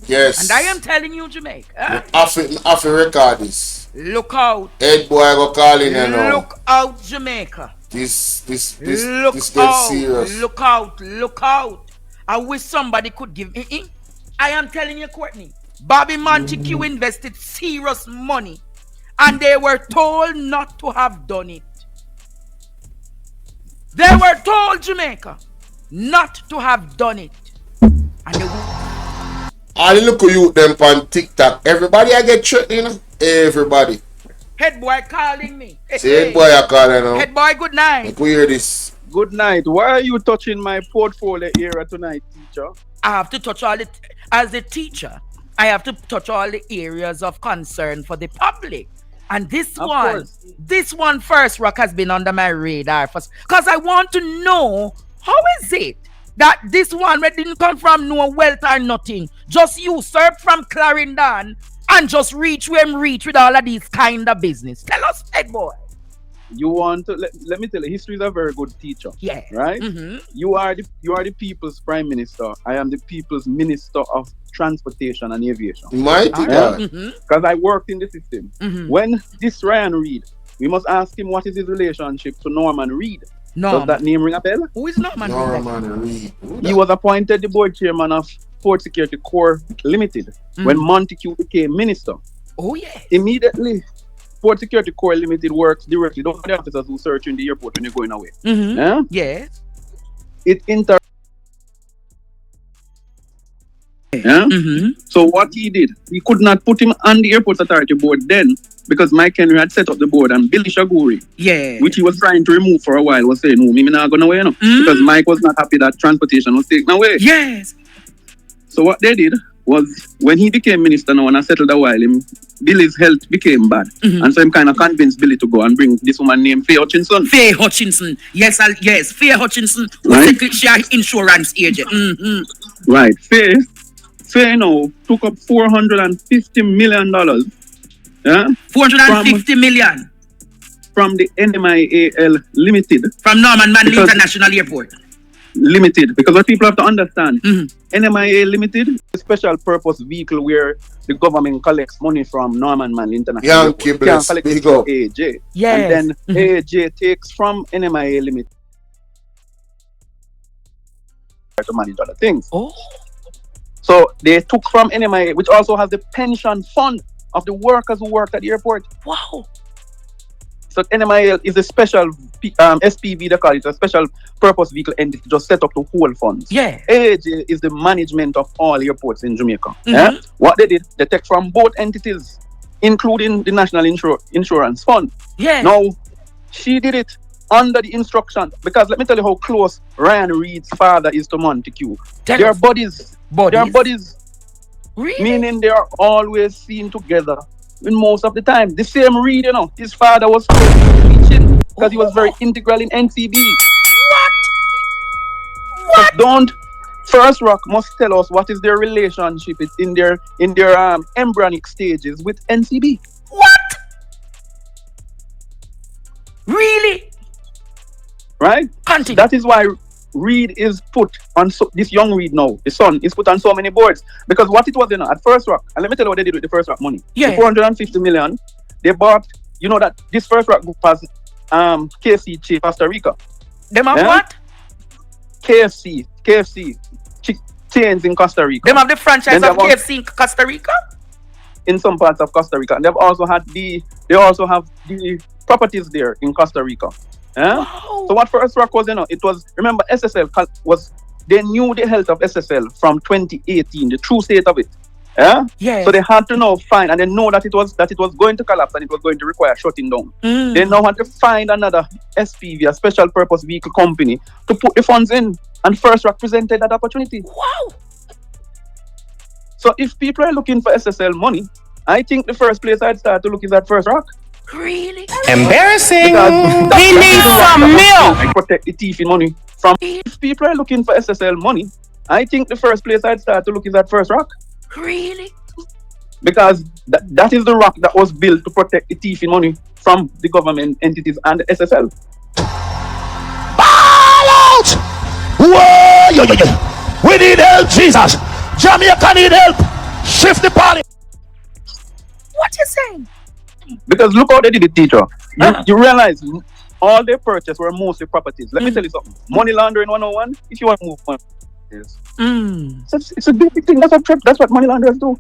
Yes. And I am telling you, Jamaica. I have to record this. Look out. Head boy go call in you know. Look out, Jamaica. Look This gets out. serious. Look out. Look out. I wish somebody could give me. I am telling you, Courtney. Bobby Montague invested serious money. And they were told not to have done it. They were told, Jamaica, not to have done it. And they I look at you them on TikTok. Everybody I get tricked, you know? Everybody. Head boy calling me. See head boy I calling now. Head boy, good night. Like we hear this. Good night. Why are you touching my portfolio area tonight, teacher? I have to touch all it as a teacher. I have to touch all the areas of concern for the public. And this one First Rock has been under my radar because I want to know how is it that this one where didn't come from no wealth or nothing, just usurp from Clarendon and just reach where him reach with all of these kind of business. Tell us, head boy. You want to let me tell you, history is a very good teacher. Yeah. Right? Mm-hmm. You are the people's prime minister. I am the people's minister of transportation and aviation. Mighty God. Because I worked in the system. Mm-hmm. When this Ryan Reid, we must ask him what is his relationship to Norman Reid. Does that name ring a bell? Who is Norman Reid? He was appointed the board chairman of Port Security Corps Limited when Montague became minister. Oh yeah. Immediately, Port Security Corps Limited works directly with the officers who search in the airport when you're going away. Mm-hmm. Yeah? Yes. It Yeah? Mm-hmm. So what he did, he could not put him on the airport authority board then because Mike Henry had set up the board and Billy Shaguri, which he was trying to remove for a while, was saying, no, me not going away, no. Because Mike was not happy that transportation was taken away. Yes. So what they did was when he became minister now and I settled a while, Billy's health became bad. And so him kind of convinced Billy to go and bring this woman named Faye Hutchinson. Faye Hutchinson. Yes, Faye Hutchinson was Secretary Insurance agent. Mm-hmm. Right. Faye now took up $450 million. Yeah? 450 million. From the NMIAL Limited. From Norman Manley International Airport. Limited. Because what people have to understand, NMIA Limited is a special purpose vehicle where the government collects money from Norman Manley International Yankee bless. Big up. AJ. Yes. And then AJ takes from NMIA Limited to manage other things. Oh. So they took from NMIA, which also has the pension fund of the workers who worked at the airport. Wow. So NMIL is a special SPV, they call it, a special purpose vehicle entity just set up to hold funds. Yeah. AJ is the management of all airports in Jamaica. Yeah? What they did, they take from both entities, including the National Insurance Fund. Yeah. Now, she did it under the instruction, because let me tell you how close Ryan Reid's father is to Montague. They are buddies. They are buddies. Really? Meaning they are always seen together. In most of the time, the same Reid, you know, his father was teaching because he was very integral in NCB. What? First Rock must tell us what is their relationship in their embryonic stages with NCB. What? Really? Right? Continue. That is why Reid is put on this young Reid now, the son, is put on so many boards. Because what it was, you know, at First Rock, and let me tell you what they did with the First Rock money. Yeah. The 450 million, they bought, you know that this First Rock group has KFC Costa Rica. Them have what? KFC chains in Costa Rica. Them have the franchise of KFC in Costa Rica? In some parts of Costa Rica. And they also have the properties there in Costa Rica. Yeah? Wow. So what First Rock was, you know, it was, remember SSL they knew the health of SSL from 2018, the true state of it. Yeah? Yeah. So they had to now find, and they know that it was going to collapse and it was going to require shutting down. They now had to find another SPV, a special purpose vehicle company, to put the funds in. And First Rock presented that opportunity. Wow. So if people are looking for SSL money, I think the first place I'd start to look is at First Rock. Really? Embarrassing. He needs some milk. Protect the thief in money from. If people are looking for SSL money, I think the first place I'd start to look is at First Rock. Really? Because that is the rock that was built to protect the thief in money from the government entities and the SSL. Ball out! Whoa! We need help, Jesus. Jamaica need help. Shift the party. What you saying? Because look how they did it, teacher. You realize all they purchased were mostly properties. Let me tell you something. Money laundering 101, if you want to move money, it's a big thing. That's what money launderers do.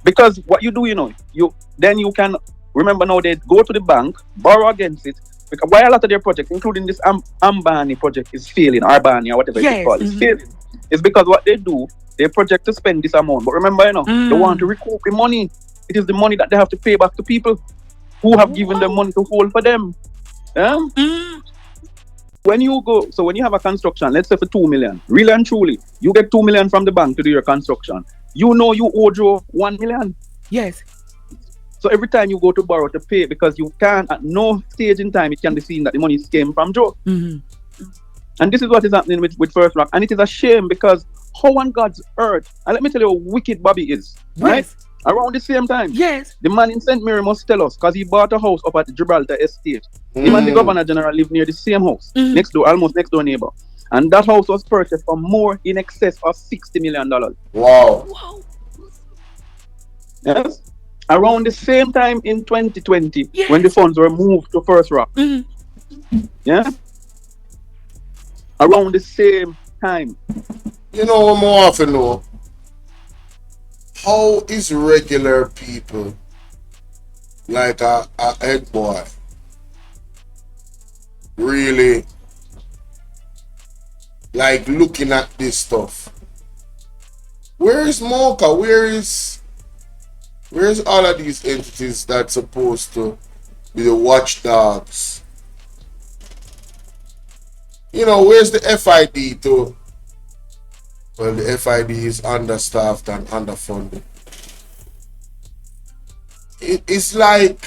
Because what you do, you can remember now they go to the bank, borrow against it. Because why a lot of their projects, including this Ambani project, is failing, Arbani or whatever it's called, is failing. It's because what they do, they project to spend this amount. But remember, they want to recoup the money. It is the money that they have to pay back to people who have given them money to hold for them. Yeah? When you have a construction, let's say for 2 million, really and truly, you get 2 million from the bank to do your construction. You owe Joe 1 million. Yes. So every time you go to borrow to pay, because you can, at no stage in time, it can be seen that the money came from Joe. And this is what is happening with First Rock. And it is a shame because how on God's earth, and let me tell you how wicked Bobby is, right? Around the same time, the man in St. Mary must tell us, because he bought a house up at the Gibraltar Estate. Him and the Governor General live near the same house, almost next door neighbor. And that house was purchased for more in excess of $60 million. Wow. Yes. Around the same time in 2020, when the funds were moved to First Rock. Yeah. Around the same time. You know what more often know? How is regular people like a head boy really like looking at this stuff? Where is Mocha? Where's all of these entities that's supposed to be the watchdogs? Where's the FID too? Well, the FID is understaffed and underfunded. It's like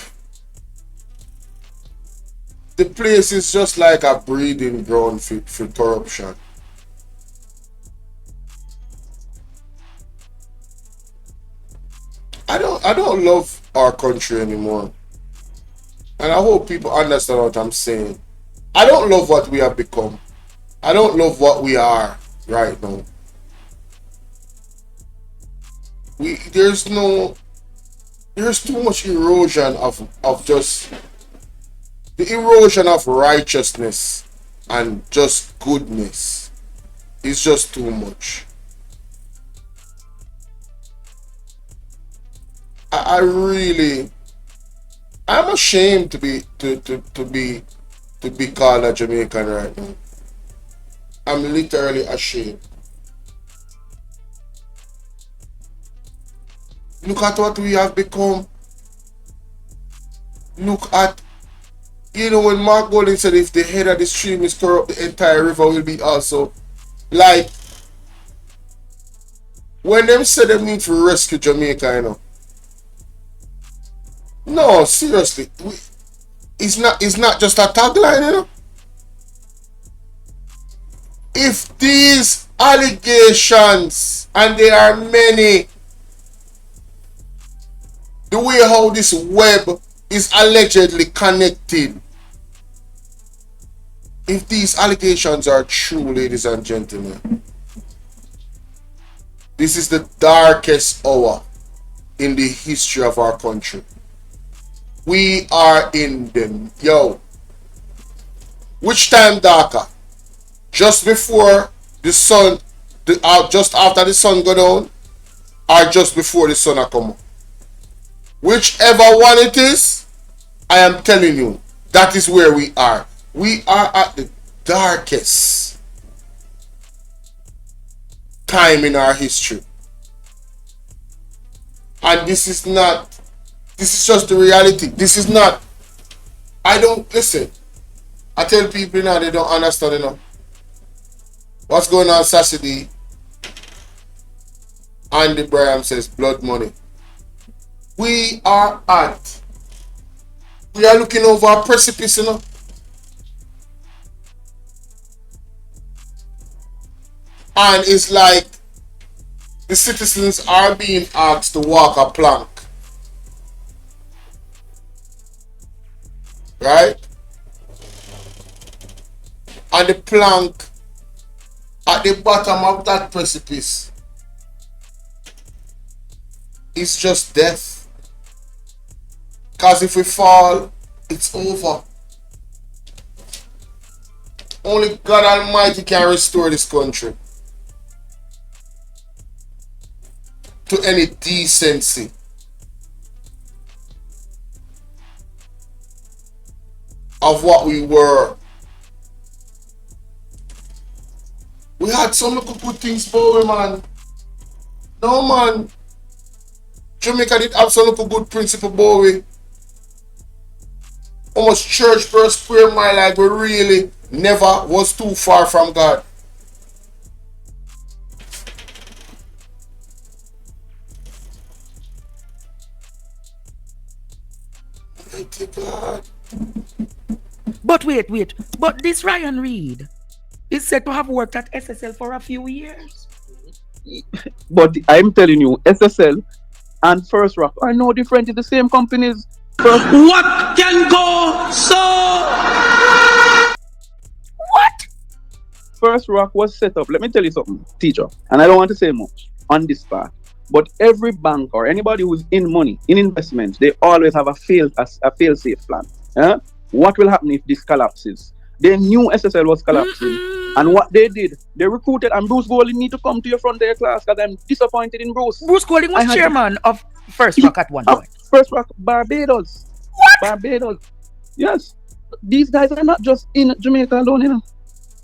the place is just like a breeding ground for corruption. I don't love our country anymore. And I hope people understand what I'm saying. I don't love what we have become. I don't love what we are right now. There's too much erosion of just the erosion of righteousness and just goodness is just too much. I'm ashamed to be called a Jamaican right now. I'm literally ashamed. Look at what we have become. Look at, when Mark Golding said if the head of the stream is corrupt, the entire river will be also. Like, when them say they need to rescue Jamaica, no, seriously, it's not just a tagline, If these allegations, and there are many, the way how this web is allegedly connected, if these allegations are true, ladies and gentlemen, this is the darkest hour in the history of our country. We are in them. Which time darker? Just before the sun, just after the sun go down, or just before the sun come up? Whichever one it is, I am telling you, that is where we are. We are at the darkest time in our history. And this is just the reality. This is not, listen, I tell people now they don't understand what's going on Saturday. Andy Braham says blood money. We are looking over a precipice, And it's like the citizens are being asked to walk a plank. Right? And the plank at the bottom of that precipice It's just death. Because if we fall, it's over. Only God Almighty can restore this country to any decency. Of what we were. We had some little good things for man. No man. Jamaica did have some little good principle, boy. Almost church per square mile, like we really never was too far from God. Mighty God. But wait. But this Ryan Reid is said to have worked at SSL for a few years. But I'm telling you, SSL and First Rock are no different. It's the same companies. What can go so? What? First Rock was set up. Let me tell you something, teacher. And I don't want to say much on this part. But every bank or anybody who's in money, in investments, they always have a fail-safe plan. Yeah? What will happen if this collapses? They knew SSL was collapsing. And what they did, they recruited, and Bruce Golding need to come to your front of your class because I'm disappointed in Bruce. Bruce Golding was chairman of First Rock at one point. First Rock Barbados. What? Barbados. Yes. These guys are not just in Jamaica alone, you know.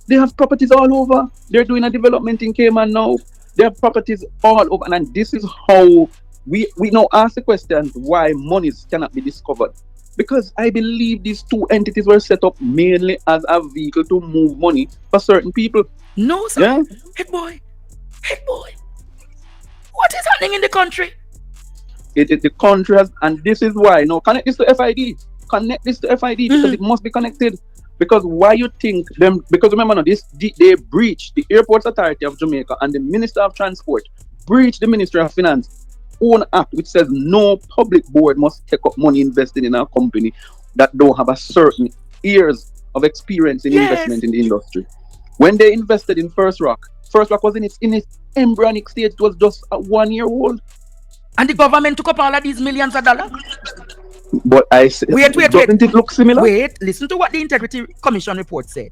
They have properties all over. They're doing a development in Cayman now. They have properties all over. And this is how we now ask the question why monies cannot be discovered. Because I believe these two entities were set up mainly as a vehicle to move money for certain people. No, sir. Yeah? Head boy. What is happening in the country? The country has, and this is why. Now, connect this to FID. Connect this to FID because it must be connected. Because why you think them? Because remember now, they breached the Airports Authority of Jamaica and the Minister of Transport breached the Ministry of Finance own act, which says no public board must take up money invested in a company that don't have a certain years of experience in investment in the industry. When they invested in First Rock was in its embryonic stage. It was just 1 year old. And the government took up all of these millions of dollars. But I said, wait. Doesn't it look similar? Wait, listen to what the Integrity Commission report said.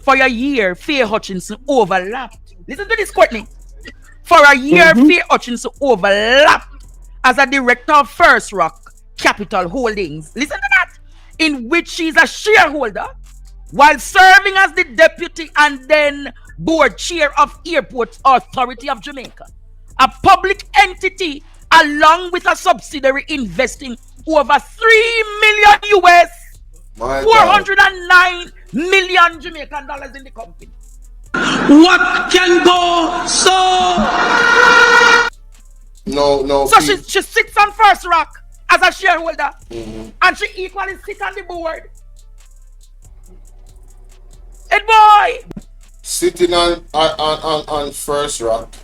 For a year, Faye Hutchinson overlapped. Listen to this, Courtney. For a year, Faye Hutchinson overlapped as a director of First Rock Capital Holdings. Listen to that. In which she's a shareholder while serving as the deputy and then board chair of Airports Authority of Jamaica, a public entity along with a subsidiary investing over 3 million US, 409 million Jamaican dollars in the company. What can go so? No. So she sits on First Rock as a shareholder, and she equally sits on the board. Hey boy! Sitting on First Rock,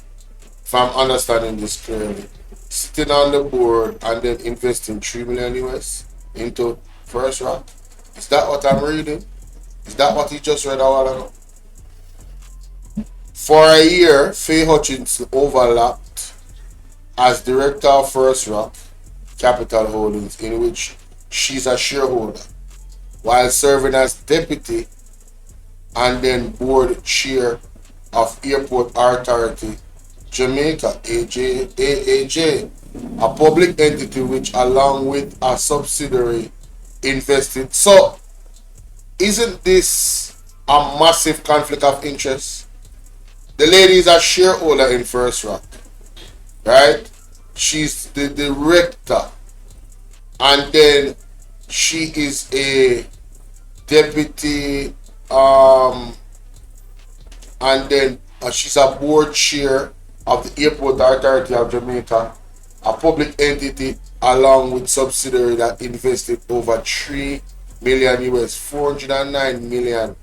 if I'm understanding this clearly, sitting on the board and then investing 3 million US into First Rock. Is that what I'm reading? Is that what he just read a while ago? For a year, Faye Hutchinson overlapped as director of First Rock Capital Holdings, in which she's a shareholder, while serving as deputy and then board chair of Airport Authority Jamaica, AAJ, a public entity which, along with a subsidiary, invested. So, isn't this a massive conflict of interest? The lady is a shareholder in First Rock, right? She's the director, and then she is a deputy, and then she's a board chair of the Airport Authority of Jamaica, a public entity along with subsidiary that invested over 3 million US, 409 million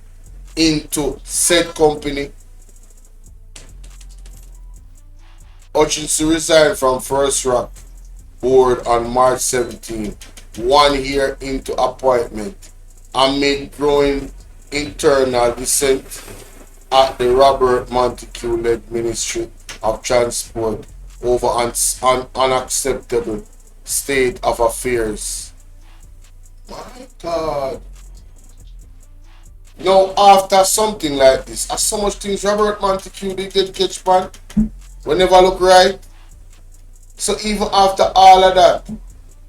into said company. Hutchinson resigned from First Rock board on March 17, 1 year into appointment, amid growing internal dissent at the Robert Montague-led Ministry of Transport over unacceptable state of affairs. My God. Now, after something like this, as so much things Robert Montague did get catch pan, we never look right. So even after all of that,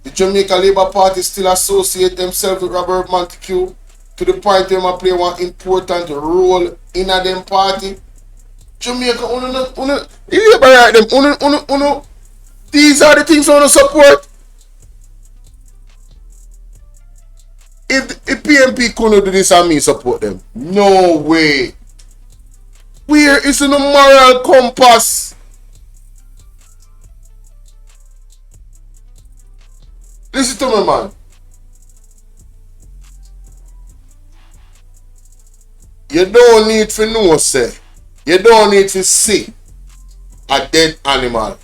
the Jamaica Labour Party still associate themselves with Robert Montague to the point where they play one important role in a them party. Jamaica, these are the things I want to support. If PMP couldn't do this and me support them, no way. Where is the moral compass? Listen to me, man. You don't need to know, say. You don't need to see a dead animal.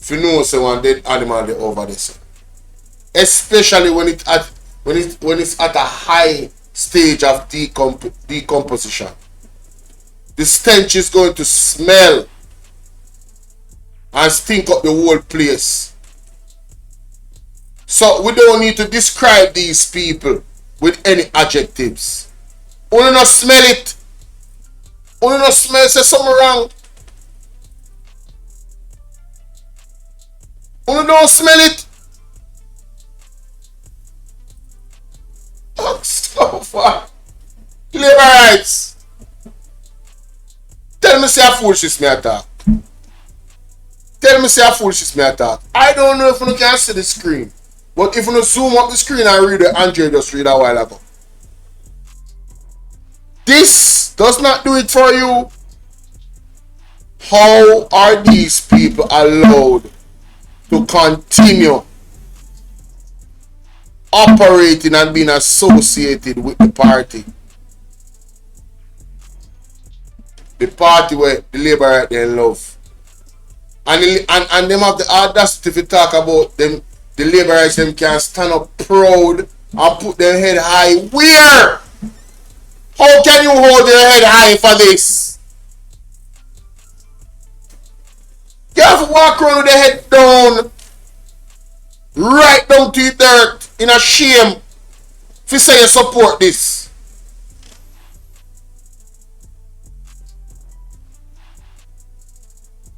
If you know, say one dead animal they over this. Especially when it's at a high stage of decomposition. The stench is going to smell and stink up the whole place. So we don't need to describe these people with any adjectives. Only not smell it. Only not smell say something wrong. Only don't smell it. Oh, so far. Labor rights. Tell me say a foolishness me attack. Tell me say a foolishness me attack. I don't know if you can see the screen. But if you zoom up the screen and read what Andre just read a while ago. This does not do it for you. How are these people allowed to continue operating and being associated with the party? The party where the Labour right there love. And them have the audacity to talk about them. The Labour rights them can stand up proud and put their head high. Where? How can you hold your head high for this? You have to walk around with the head down, right down to the dirt, in a shame, if you say you support this.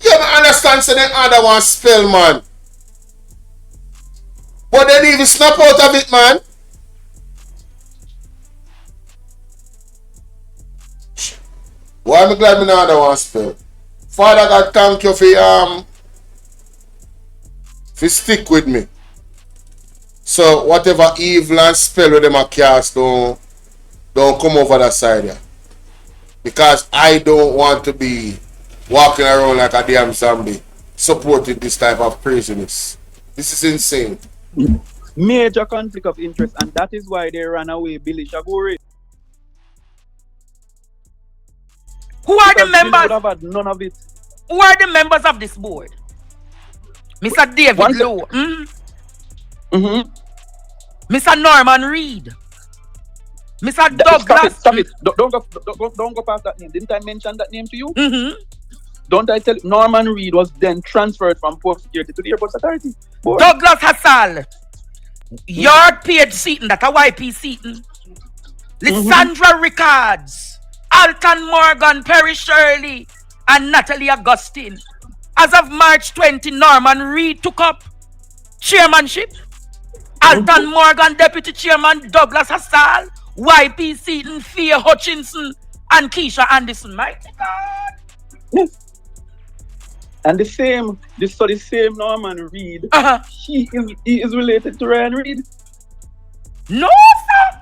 You don't understand, so the other one spell, man. But they even snap out of it, man. Why am I glad me not one spell? Father God, thank you for stick with me. So whatever evil and spell with them a cast don't come over that side here. Because I don't want to be walking around like a damn zombie supporting this type of craziness. This is insane. Major conflict of interest, and that is why they ran away Billy Shaguri. Who are the members? Would have had none of it. Who are the members of this board? Mr. David Lowe. Mr. Norman Reed. Mr. Douglas. Stop it. Don't go past that name. Didn't I mention that name to you? Don't I tell you? Norman Reed was then transferred from Port Security to the Airports Authority board. Douglas Hassal. Yard Page Seaton, that a YP Seaton. Lysandra Rickards. Alton Morgan, Perry Shirley, and Natalie Augustine. As of March 20, Norman Reed took up chairmanship. Alton Morgan, Deputy Chairman, Douglas Hassal, YP Seaton, Fia Hutchinson, and Keisha Anderson. Mighty God. Yes. And the same Norman Reed, he is related to Ryan Reed. No, sir.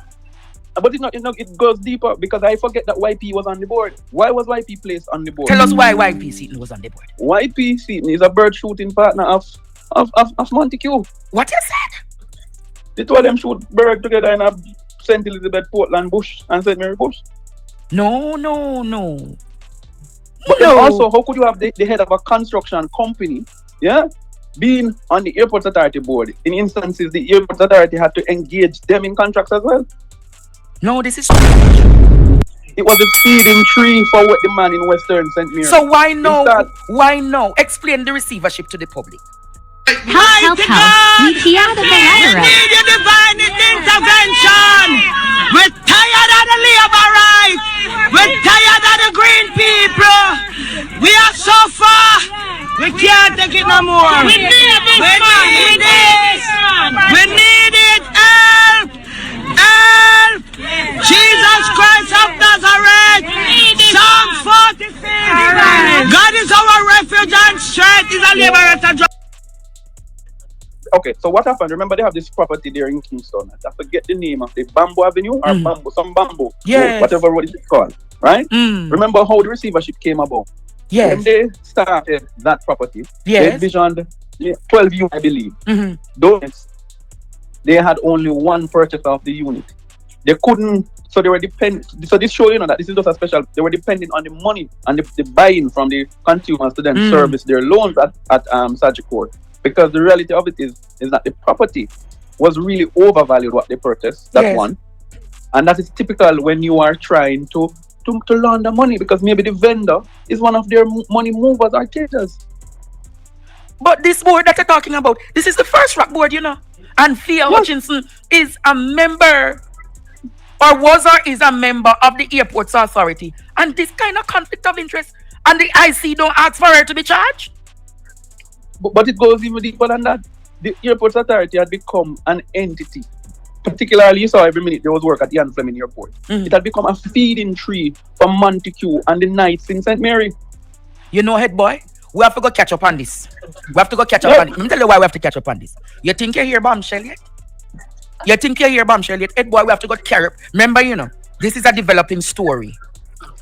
But it goes deeper because I forget that YP was on the board. Why was YP placed on the board? Tell us why YP Seaton was on the board. YP Seaton is a bird shooting partner of Montague. What you said? The two of them shoot bird together in a St. Elizabeth Portland bush and St. Mary bush. No. But then also, how could you have the head of a construction company, being on the Airports Authority board? In instances, the Airports Authority had to engage them in contracts as well. No, this is strange. It was a feeding tree for what the man in Western St. Mary. So why no? Why no? Explain the receivership to the public. Help, we key out of the letter. We need your divine intervention. We're tired of the labor rights. We're tired of the green people. We are so far. We can't take it no more. We need this. We need this. We need it. Help. Help. Jesus Christ of Nazareth. Psalm 46. God is our refuge and strength. Is a liberator. Okay, so what happened? Remember, they have this property there in Kingston. I forget the name of the Bamboo Avenue or Bamboo, some Bamboo. Yes. Whatever what it's called, right? Remember how the receivership came about? Yes. When they started that property, Yes. they visioned 12 units, I believe. Those, they had only one purchaser of the unit. They couldn't, so they were dependent. So this show, that this is just a special, they were depending on the money and the buy-in from the consumers to then service their loans at Sagicor. Because the reality of it is that the property was really overvalued what they purchased. That's one. And that is typical when you are trying to launder money, because maybe the vendor is one of their money movers or takers. But this board that you're talking about, this is the first rock board, And Thea Hutchinson is a member, or was or is a member of the Airports Authority. And this kind of conflict of interest, and the IC don't ask for her to be charged? But it goes even deeper than that. The Airports Authority had become an entity. Particularly, you saw every minute there was work at the Ian Fleming Airport. It had become a feeding tree for Montague and the Knights in St. Mary. Head boy, we have to go catch up on this. We have to go catch up on it. Let me tell you why we have to catch up on this. You think you hear bombshell yet? Head boy, we have to go carry. Remember, this is a developing story.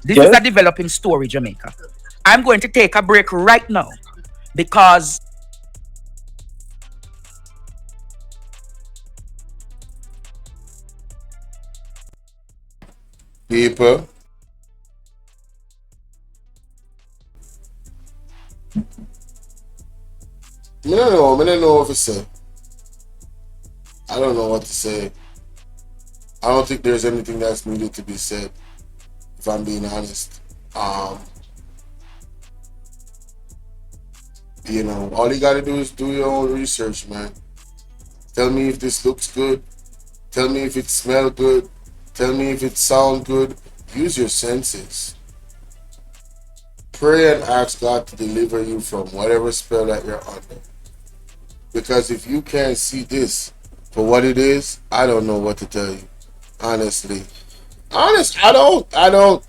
This is a developing story, Jamaica. I'm going to take a break right now because people, I don't know what to say. I don't know what to say. I don't think there's anything that's needed to be said, if I'm being honest. All you gotta do is do your own research, man. Tell me if this looks good. Tell me if it smells good. Tell me if it sounds good. Use your senses. Pray and ask God to deliver you from whatever spell that you're under. Because if you can't see this for what it is, I don't know what to tell you. Honestly. I don't.